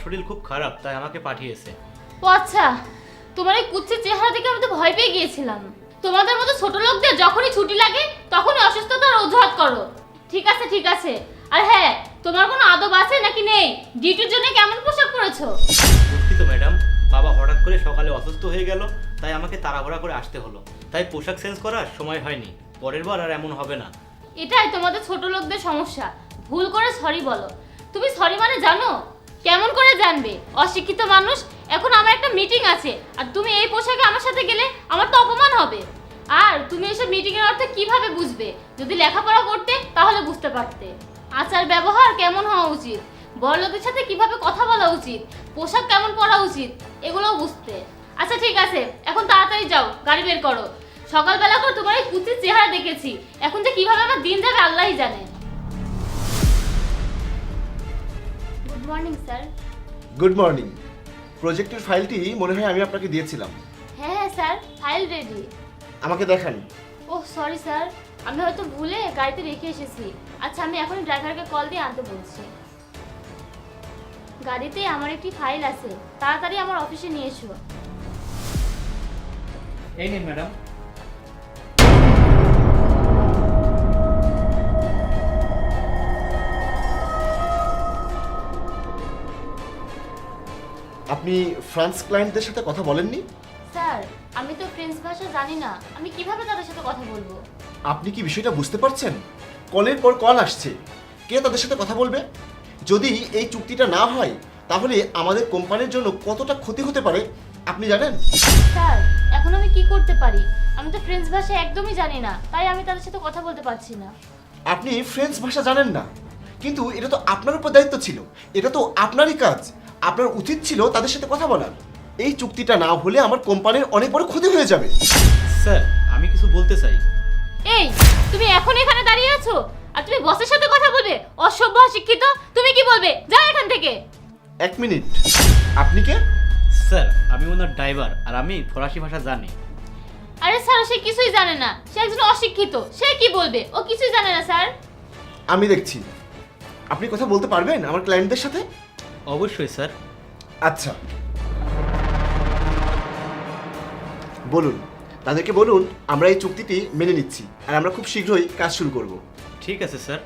শরীর খুব খারাপ, তাই আমাকে পাঠিয়েছে। ও আচ্ছা, তোমার এই কুচ্ছের চেহারা দেখে আমি তো ভয় পেয়ে গিয়েছিলাম। তোমাদের মতো ছোট লোকদের যখনই ছুটি লাগে তখনই অসুস্থতার অজুহাত করো। ঠিক আছে ঠিক আছে। আর হ্যাঁ, তোমার কোনো আদব আছে নাকি নেই? ডিউটির জন্য কেমন পোশাক পরেছো? দুঃখিত ম্যাডাম, বাবা হঠাৎ করে সকালে অসুস্থ হয়ে গেল, তাই আমাকে তাড়াহুড়া করে আসতে হলো, তাই পোশাক চেঞ্জ করার সময় হয়নি। পরের বার আর এমন হবে না। এটাই তোমাদের ছোট লোকদের সমস্যা। ভুল করে সরি বলো। তুমি সরি মানে জানো? কেমন করে জানবে? অশিক্ষিত মানুষ। এখন আমার একটা মিটিং আছে, আর তুমি এই পোশাকে আমার সাথে গেলে আমার তো অপমান হবে। আর তুমি এসব মিটিং এর অর্থ কিভাবে বুঝবে? যদি লেখাপড়া করতে তাহলে বুঝতে পারতে। আচার ব্যবহার কেমন হওয়া উচিত, বড়লোকের সাথে কিভাবে কথা বলা উচিত, পোশাক কেমন পরা উচিত, এগুলোও বুঝতে। আচ্ছা ঠিক আছে, এখন তাড়াতাড়ি যাও, গাড়ি বের করো। সকালবেলা করে তোমার এই কুচির চেহারা দেখেছি, এখন যে কিভাবে আমার দিন যাবে আল্লাহই জানে। Good morning sir. Good morning. প্রজেক্টের ফাইলটি মনে হয় আমি আপনাকে দিয়েছিলাম। হ্যাঁ হ্যাঁ স্যার, ফাইল রেডি। আমাকে দেখান। ওহ সরি স্যার, আমি হয়তো ভুলে গাড়িতে রেখে এসেছি। আচ্ছা, আমি এখনই ড্রাইভারকে কল দিয়ে আনতে বলছি। গাড়িতে আমার একটি ফাইল আছে, তাড়াতাড়ি আমার অফিসে নিয়ে এসো। এই নিন ম্যাডাম। আপনি ফ্রান্স ক্লায়েন্টদের সাথে কথা বলেননি? স্যার, আমি তো ফ্রেঞ্চ ভাষা জানি না, আমি কিভাবে তাদের সাথে কথা বলবো? আপনি কি বিষয়টা বুঝতে পারছেন? কলের পর কল আসছে, কে তাদের সাথে কথা বলবে? যদি এই চুক্তিটা না হয় তাহলে আমাদের কোম্পানির জন্য কতটা ক্ষতি হতে পারে আপনি জানেন? স্যার, এখন আমি কি করতে পারি? আমি তো ফ্রেঞ্চ ভাষা একদমই জানি না, তাই আমি তাদের সাথে কথা বলতে পারছি না। আপনি ফ্রেঞ্চ ভাষা জানেন না, কিন্তু এটা তো আপনার উপর দায়িত্ব ছিল, এটা তো আপনারই কাজ। আপনার উচিত ছিল তাদের সাথে কথা বলার। এই চুক্তিটা না হলে আমার কোম্পানির অনেক বড় ক্ষতি হয়ে যাবে। স্যার, আমি কিছু বলতে চাই। এই, তুমি এখন এখানে দাঁড়িয়ে আছো আর তুমি বসের সাথে কথা বলবে? অসভ্য, অশিক্ষিত। তুমি কি বলবে? যাও এখান থেকে। এক মিনিট, আপনি কে? স্যার, আমি ওনার ড্রাইভার, আর আমি ফরাসি ভাষা জানি। আরে স্যার, সে কিছুই জানে না, সে একজন অশিক্ষিত। সে কি বলবে? ও কিছুই জানে না স্যার। আমি দেখছি। আপনি কথা বলতে পারবেন আমার ক্লায়েন্টদের সাথে? অবশ্যই স্যার। আচ্ছা, বলুন, তাদেরকে বলুন আমরা এই চুক্তিটি মেনে নিচ্ছি আর আমরা খুব শীঘ্রই কাজ শুরু করব। ঠিক আছে স্যার।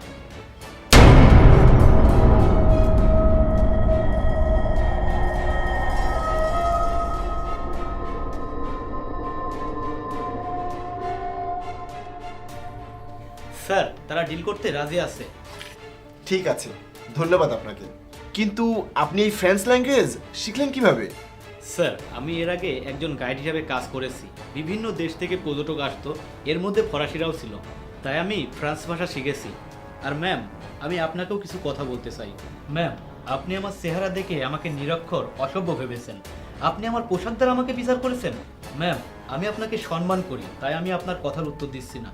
স্যার, তারা ডিল করতে রাজি আছে। ঠিক আছে, ধন্যবাদ আপনাকে। কিন্তু আপনি এই ফ্রেঞ্চ ল্যাঙ্গুয়েজ শিখলেন কিভাবে? স্যার, আমি এর আগে একজন গাইড হিসাবে কাজ করেছি। বিভিন্ন দেশ থেকে পর্যটক আসতো, এর মধ্যে ফরাসিরাও ছিল, তাই আমি ফ্রান্স ভাষা শিখেছি। আর ম্যাম, আমি আপনাকেও কিছু কথা বলতে চাই। ম্যাম, আপনি আমার চেহারা দেখে আমাকে নিরক্ষর, অসভ্য ভেবেছেন। আপনি আমার পোশাক দ্বারা আমাকে বিচার করেছেন। ম্যাম, আমি আপনাকে সম্মান করি, তাই আমি আপনার কথার উত্তর দিচ্ছি না।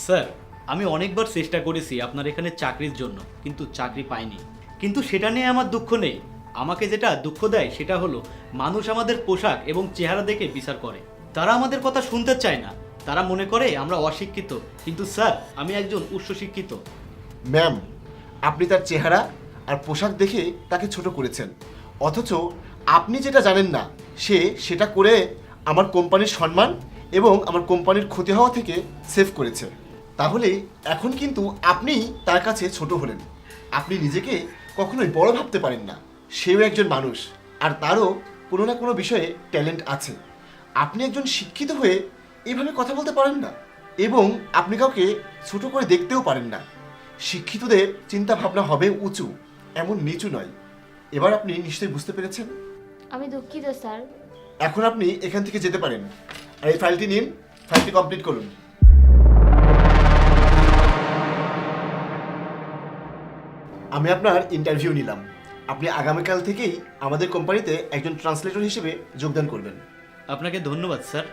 স্যার, আমি অনেকবার চেষ্টা করেছি আপনার এখানে চাকরির জন্য, কিন্তু চাকরি পাইনি। কিন্তু সেটা নিয়ে আমার দুঃখ নেই। আমাকে যেটা দুঃখ দেয় সেটা হলো মানুষ আমাদের পোশাক এবং চেহারা দেখে বিচার করে। তারা আমাদের কথা শুনতে চায় না। তারা মনে করে আমরা অশিক্ষিত, কিন্তু স্যার, আমি একজন উচ্চশিক্ষিত। ম্যাম, আপনি তার চেহারা আর পোশাক দেখে তাকে ছোট করেছেন, অথচ আপনি যেটা জানেন না সে সেটা করে আমার কোম্পানির সম্মান এবং আমার কোম্পানির ক্ষতি হওয়া থেকে সেভ করেছে। তাহলে এখন কিন্তু আপনি তার কাছে ছোট হলেন। আপনি নিজেকে কখনোই বড় ভাবতে পারেন না। সেও একজন মানুষ, আর তারও কোনো না কোনো বিষয়ে ট্যালেন্ট আছে। আপনি একজন শিক্ষিত হয়ে এইভাবে কথা বলতে পারেন না, এবং আপনি কাউকে ছোট করে দেখতেও পারেন না। শিক্ষিতদের চিন্তা ভাবনা হবে উঁচু, এমন নিচু নয়। এবার আপনি নিশ্চয়ই বুঝতে পেরেছেন। আমি দুঃখিত স্যার। এখন আপনি এখান থেকে যেতে পারেন, আর এই ফাইলটি নিন, ফাইলটি কমপ্লিট করুন। আমি আপনার ইন্টারভিউ নিলাম। আপনি আগামীকাল থেকেই আমাদের কোম্পানিতে একজন ট্রান্সলেটর হিসেবে যোগদান করবেন। আপনাকে ধন্যবাদ স্যার।